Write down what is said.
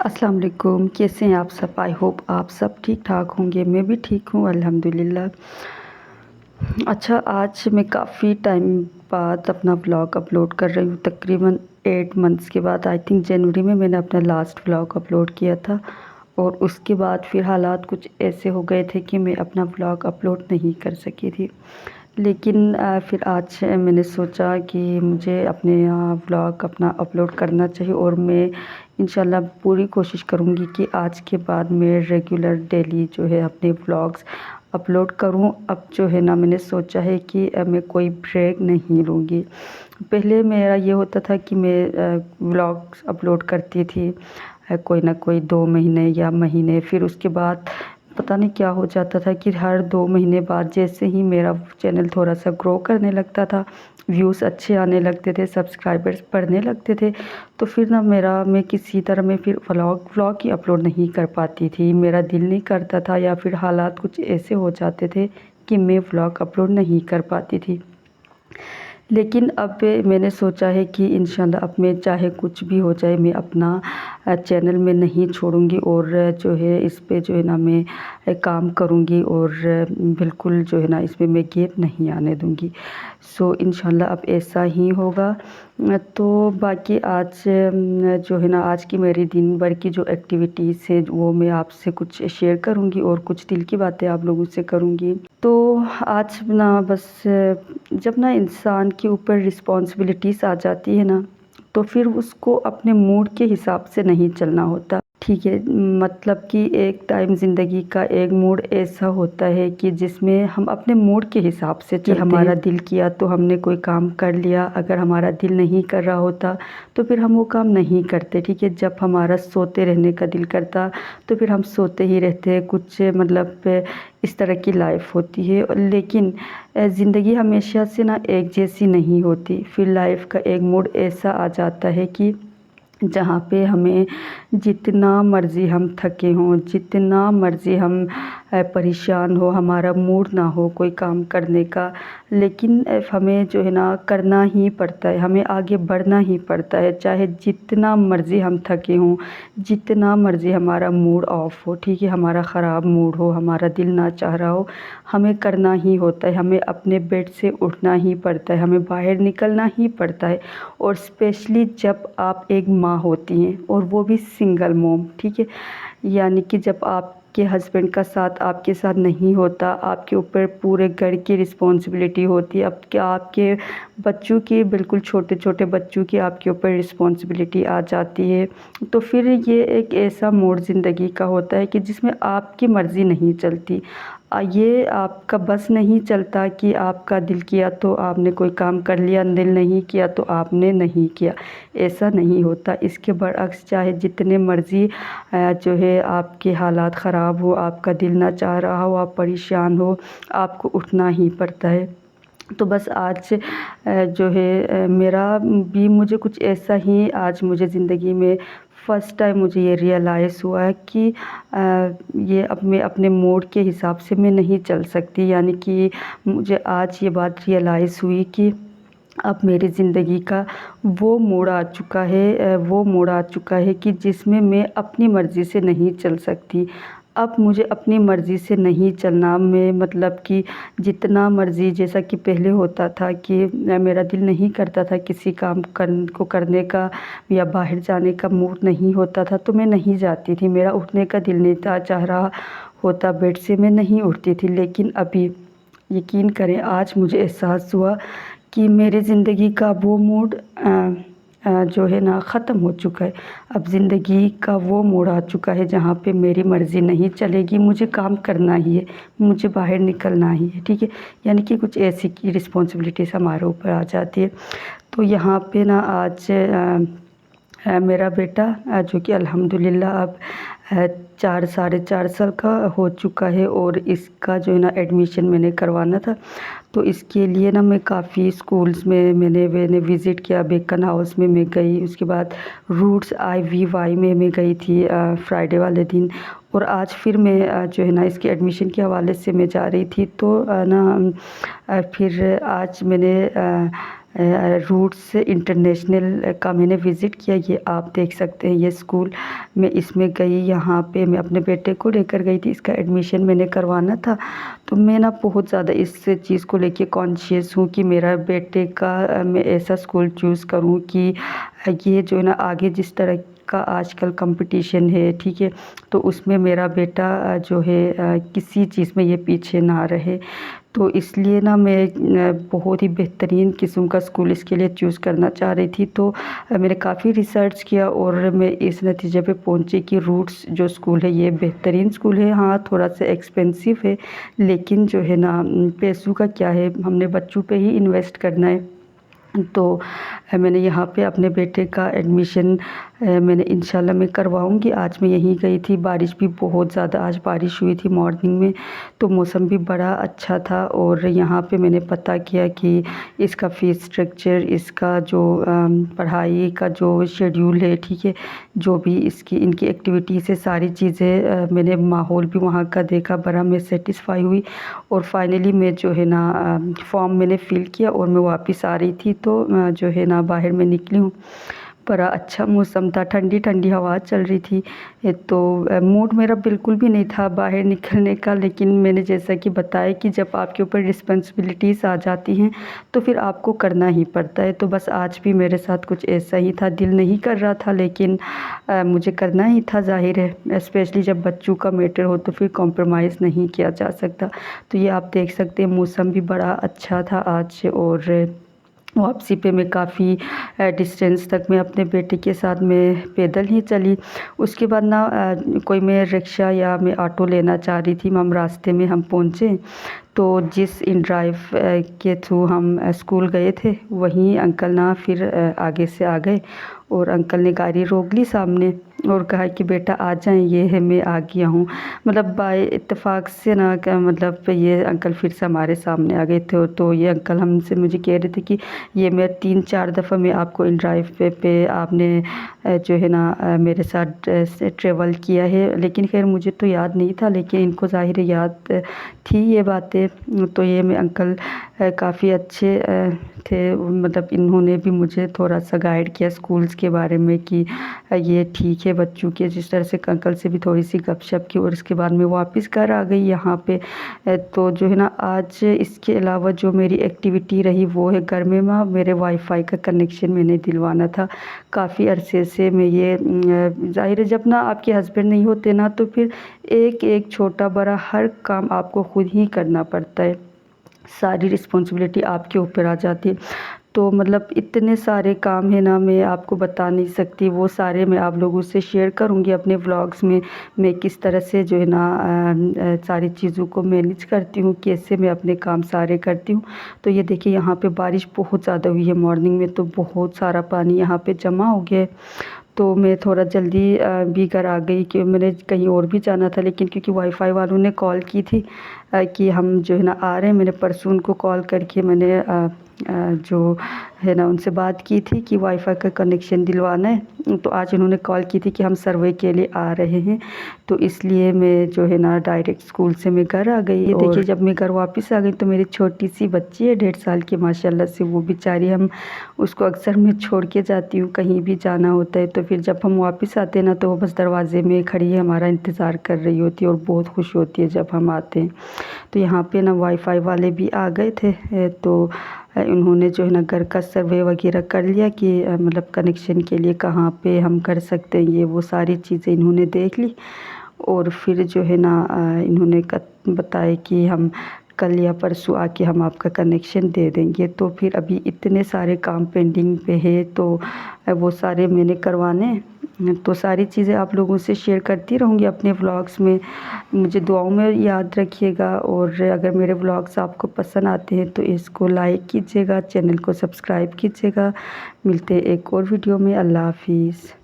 अस्सलाम वालेकुम। कैसे हैं आप सब? आई होप आप सब ठीक ठाक होंगे। मैं भी ठीक हूँ अल्हम्दुलिल्लाह। अच्छा, आज मैं काफ़ी टाइम बाद अपना व्लॉग अपलोड कर रही हूँ, तकरीबन 8 मंथ्स के बाद। आई थिंक जनवरी में मैंने अपना लास्ट व्लॉग अपलोड किया था और उसके बाद फिर हालात कुछ ऐसे हो गए थे कि मैं अपना व्लॉग अपलोड नहीं कर सकी थी। लेकिन फिर आज मैंने सोचा कि मुझे अपने व्लॉग अपना अपलोड करना चाहिए और मैं इंशाल्लाह पूरी कोशिश करूँगी कि आज के बाद मैं रेगुलर डेली जो है अपने व्लॉग्स अपलोड करूँ। अब जो है ना, मैंने सोचा है कि मैं कोई ब्रेक नहीं लूँगी। पहले मेरा ये होता था कि मैं व्लॉग्स अपलोड करती थी कोई ना कोई 2 महीने या महीने, फिर उसके बाद पता नहीं क्या हो जाता था कि हर 2 महीने बाद जैसे ही मेरा चैनल थोड़ा सा ग्रो करने लगता था, व्यूज़ अच्छे आने लगते थे, सब्सक्राइबर्स बढ़ने लगते थे, तो फिर ना मैं किसी तरह मैं फिर व्लॉग ही अपलोड नहीं कर पाती थी। मेरा दिल नहीं करता था या फिर हालात कुछ ऐसे हो जाते थे कि मैं व्लॉग अपलोड नहीं कर पाती थी। लेकिन अब मैंने सोचा है कि इंशाल्लाह अब मैं चाहे कुछ भी हो जाए, मैं अपना चैनल में नहीं छोड़ूंगी और जो है इस पे जो है ना मैं काम करूंगी और बिल्कुल जो है ना इसमें मैं गैप नहीं आने दूंगी। सो इंशाल्लाह अब ऐसा ही होगा। तो बाकी आज जो है ना आज की मेरी दिन भर की जो एक्टिविटीज़ है वो मैं आपसे कुछ शेयर करूंगी और कुछ दिल की बातें आप लोगों से करूंगी। तो आज ना बस जब ना इंसान के ऊपर रिस्पॉन्सिबिलिटीज़ आ जाती है ना, तो फिर उसको अपने मूड के हिसाब से नहीं चलना होता। ठीक है, मतलब कि एक टाइम ज़िंदगी का एक मूड ऐसा होता है कि जिसमें हम अपने मूड के हिसाब से चलते हैं। हमारा दिल किया तो हमने कोई काम कर लिया, अगर हमारा दिल नहीं कर रहा होता तो फिर हम वो काम नहीं करते। ठीक है, जब हमारा सोते रहने का दिल करता तो फिर हम सोते ही रहते हैं। कुछ मतलब इस तरह की लाइफ होती है। लेकिन ज़िंदगी हमेशा से ना एक जैसी नहीं होती। फिर लाइफ का एक मूड ऐसा आ जाता है कि जहाँ पे हमें जितना मर्ज़ी हम थके हों, जितना मर्ज़ी हम परेशान हो, हमारा मूड ना हो कोई काम करने का, लेकिन हमें जो है ना करना ही पड़ता है, हमें आगे बढ़ना ही पड़ता है। चाहे जितना मर्ज़ी हम थके हों, जितना मर्ज़ी हमारा मूड ऑफ हो, ठीक है, हमारा ख़राब मूड हो, हमारा दिल ना चाह रहा हो, हमें करना ही होता है। हमें अपने बेड से उठना ही पड़ता है, हमें बाहर निकलना ही पड़ता है। और स्पेशली जब आप एक माँ होती हैं और वो भी सिंगल मॉम, ठीक है, यानी कि जब आपके हस्बैंड का साथ आपके साथ नहीं होता, आपके ऊपर पूरे घर की रिस्पॉन्सिबिलिटी होती है। अब क्या आपके बच्चों की, बिल्कुल छोटे छोटे बच्चों की आपके ऊपर रिस्पॉन्सिबिलिटी आ जाती है, तो फिर ये एक ऐसा मोड़ ज़िंदगी का होता है कि जिसमें आपकी मर्ज़ी नहीं चलती। ये आपका बस नहीं चलता कि आपका दिल किया तो आपने कोई काम कर लिया, दिल नहीं किया तो आपने नहीं किया, ऐसा नहीं होता। इसके बरअक्स चाहे जितने मर्ज़ी जो है आपके हालात ख़राब हो, आपका दिल ना चाह रहा हो, आप परेशान हो, आपको उठना ही पड़ता है। तो बस आज जो है मेरा भी मुझे कुछ ऐसा ही आज मुझे ज़िंदगी में फ़र्स्ट टाइम मुझे ये रियलाइज़ हुआ है कि ये अब मैं अपने मूड के हिसाब से मैं नहीं चल सकती। यानी कि मुझे आज ये बात रियलाइज़ हुई कि अब मेरी ज़िंदगी का वो मोड़ आ चुका है, वो मोड़ आ चुका है कि जिसमें मैं अपनी मर्ज़ी से नहीं चल सकती। अब मुझे अपनी मर्ज़ी से नहीं चलना। मैं मतलब कि जितना मर्ज़ी, जैसा कि पहले होता था कि मेरा दिल नहीं करता था किसी काम को करने का या बाहर जाने का मूड नहीं होता था तो मैं नहीं जाती थी। मेरा उठने का दिल नहीं था चाह रहा होता बेड से, मैं नहीं उठती थी। लेकिन अभी यकीन करें, आज मुझे एहसास हुआ कि मेरी ज़िंदगी का वो मूड जो है ना ख़त्म हो चुका है। अब ज़िंदगी का वो मोड़ आ चुका है जहाँ पे मेरी मर्ज़ी नहीं चलेगी, मुझे काम करना ही है, मुझे बाहर निकलना ही है। ठीक है, यानी कि कुछ ऐसी की रिस्पॉन्सिबिलिटीज़ हमारे ऊपर आ जाती है। तो यहाँ पे ना आज मेरा बेटा जो कि अल्हम्दुलिल्लाह अब 4 साढ़े 4 साल का हो चुका है और इसका जो है ना एडमिशन मैंने करवाना था। तो इसके लिए ना मैं काफ़ी स्कूल्स में मैंने विज़िट किया। बेकन हाउस में मैं गई, उसके बाद रूट्स IVY में मैं गई थी फ्राइडे वाले दिन, और आज फिर मैं जो है ना इसके एडमिशन के हवाले से मैं जा रही थी। तो फिर आज मैंने रूट्स इंटरनेशनल का मैंने विज़िट किया। ये आप देख सकते हैं ये स्कूल, मैं इसमें गई। यहाँ पे मैं अपने बेटे को लेकर गई थी, इसका एडमिशन मैंने करवाना था। तो मैं ना बहुत ज़्यादा इस चीज़ को लेके कॉन्शियस हूँ कि मेरा बेटे का मैं ऐसा स्कूल चूज़ करूँ कि ये जो है ना आगे जिस तरह का आजकल कंपटीशन है, ठीक है, तो उसमें मेरा बेटा जो है किसी चीज़ में ये पीछे ना रहे। तो इसलिए ना मैं बहुत ही बेहतरीन किस्म का स्कूल इसके लिए चूज़ करना चाह रही थी। तो मैंने काफ़ी रिसर्च किया और मैं इस नतीजे पे पहुंची कि रूट्स जो स्कूल है ये बेहतरीन स्कूल है। हाँ, थोड़ा सा एक्सपेंसिव है, लेकिन जो है ना पैसों का क्या है, हमने बच्चों पे ही इन्वेस्ट करना है। तो मैंने यहाँ पे अपने बेटे का एडमिशन मैंने इंशाल्लाह मैं करवाऊँगी। आज मैं यहीं गई थी, बारिश भी बहुत ज़्यादा आज बारिश हुई थी मॉर्निंग में, तो मौसम भी बड़ा अच्छा था। और यहाँ पे मैंने पता किया कि इसका फ़ीस स्ट्रक्चर, इसका जो पढ़ाई का जो शेड्यूल है, ठीक है, जो भी इसकी इनकी एक्टिविटीज़ है, सारी चीज़ें मैंने माहौल भी वहाँ का देखा, बड़ा मैं सेटिस्फाई हुई। और फाइनली मैं जो है ना फॉर्म मैंने फ़िल किया और मैं वापस आ रही थी, तो जो है ना बाहर मैं निकली हूँ। बड़ा अच्छा मौसम था, ठंडी ठंडी हवा चल रही थी। तो मूड मेरा बिल्कुल भी नहीं था बाहर निकलने का, लेकिन मैंने जैसा कि बताया कि जब आपके ऊपर रिस्पॉन्सिबिलिटीज़ आ जाती हैं तो फिर आपको करना ही पड़ता है। तो बस आज भी मेरे साथ कुछ ऐसा ही था, दिल नहीं कर रहा था, लेकिन मुझे करना ही था, ज़ाहिर है। स्पेशली जब बच्चों का मैटर हो तो फिर कॉम्प्रोमाइज़ नहीं किया जा सकता। तो ये आप देख सकते हैं मौसम भी बड़ा अच्छा था आज। और वापसी पे मैं काफ़ी डिस्टेंस तक मैं अपने बेटे के साथ मैं पैदल ही चली। उसके बाद ना कोई मैं रिक्शा या मैं ऑटो लेना चाह रही थी। हम रास्ते में हम पहुँचे, तो जिस इन ड्राइव के थ्रू हम स्कूल गए थे, वहीं अंकल ना फिर आगे से आ गए और अंकल ने गाड़ी रोक ली सामने और कहा कि बेटा आ जाएं, ये है मैं आ गया हूँ। मतलब बाय इत्तेफाक से ना मतलब ये अंकल फिर से हमारे सामने आ गए थे। तो ये अंकल हमसे मुझे कह रहे थे कि ये मैं 3-4 दफ़ा मैं आपको इन ड्राइव पे आपने जो है ना मेरे साथ ट्रेवल किया है, लेकिन खैर मुझे तो याद नहीं था, लेकिन इनको ज़ाहिर याद थी ये बातें। तो ये मैं अंकल काफ़ी अच्छे थे, मतलब इन्होंने भी मुझे थोड़ा सा गाइड किया स्कूल्स के बारे में कि ये ठीक है बच्चों के, जिस तरह से अंकल से भी थोड़ी सी गपशप की। और उसके बाद मैं वापस घर आ गई यहाँ पे। तो जो है ना आज इसके अलावा जो मेरी एक्टिविटी रही वो है घर में ना मेरे वाईफाई का कनेक्शन मैंने दिलवाना था। काफ़ी अरसे से मैं ये ज़ाहिर है जब ना आपके हस्बैंड नहीं होते ना, तो फिर एक एक छोटा बड़ा हर काम आपको खुद ही करना पड़ता है, सारी रिस्पॉन्सिबिलिटी आपके ऊपर आ जाती है। तो मतलब इतने सारे काम हैं ना, मैं आपको बता नहीं सकती। वो सारे मैं आप लोगों से शेयर करूँगी अपने व्लॉग्स में। मैं किस तरह से जो है ना सारी चीज़ों को मैनेज करती हूँ, कैसे मैं अपने काम सारे करती हूँ। तो ये देखिए यहाँ पे बारिश बहुत ज़्यादा हुई है मॉर्निंग में, तो बहुत सारा पानी यहाँ पे जमा हो गया है। तो मैं थोड़ा जल्दी भी घर आ गई कि मैंने कहीं और भी जाना था, लेकिन क्योंकि वाईफ़ाई वालों ने कॉल की थी कि हम जो है ना आ रहे हैं। मैंने परसों उनको कॉल करके मैंने जो है ना उनसे बात की थी कि वाईफ़ाई का कनेक्शन दिलवाना है। तो आज उन्होंने कॉल की थी कि हम सर्वे के लिए आ रहे हैं, तो इसलिए मैं जो है ना डायरेक्ट स्कूल से मैं घर आ गई। ये देखिए जब मैं घर वापस आ गई तो मेरी छोटी सी बच्ची है 1.5 साल की माशाल्लाह से, वो बेचारी, हम उसको अक्सर मैं छोड़ के जाती हूँ कहीं भी जाना होता है, तो फिर जब हम वापस आते हैं ना तो वो बस दरवाज़े में खड़ी है, हमारा इंतज़ार कर रही होती है और बहुत खुश होती है जब हम आते हैं। तो यहाँ पे ना वाईफ़ाई वाले भी आ गए थे, तो उन्होंने जो है ना घर का सर्वे वगैरह कर लिया कि मतलब कनेक्शन के लिए कहाँ पे हम कर सकते हैं, ये वो सारी चीज़ें इन्होंने देख ली। और फिर जो है ना इन्होंने बताया कि हम कल या परसों आके हम आपका कनेक्शन दे देंगे। तो फिर अभी इतने सारे काम पेंडिंग पे है, तो वो सारे मैंने करवाने हैं। तो सारी चीज़ें आप लोगों से शेयर करती रहूँगी अपने व्लॉग्स में। मुझे दुआओं में याद रखिएगा, और अगर मेरे व्लॉग्स आपको पसंद आते हैं तो इसको लाइक कीजिएगा, चैनल को सब्सक्राइब कीजिएगा। मिलते हैं एक और वीडियो में। अल्लाह हाफिज़।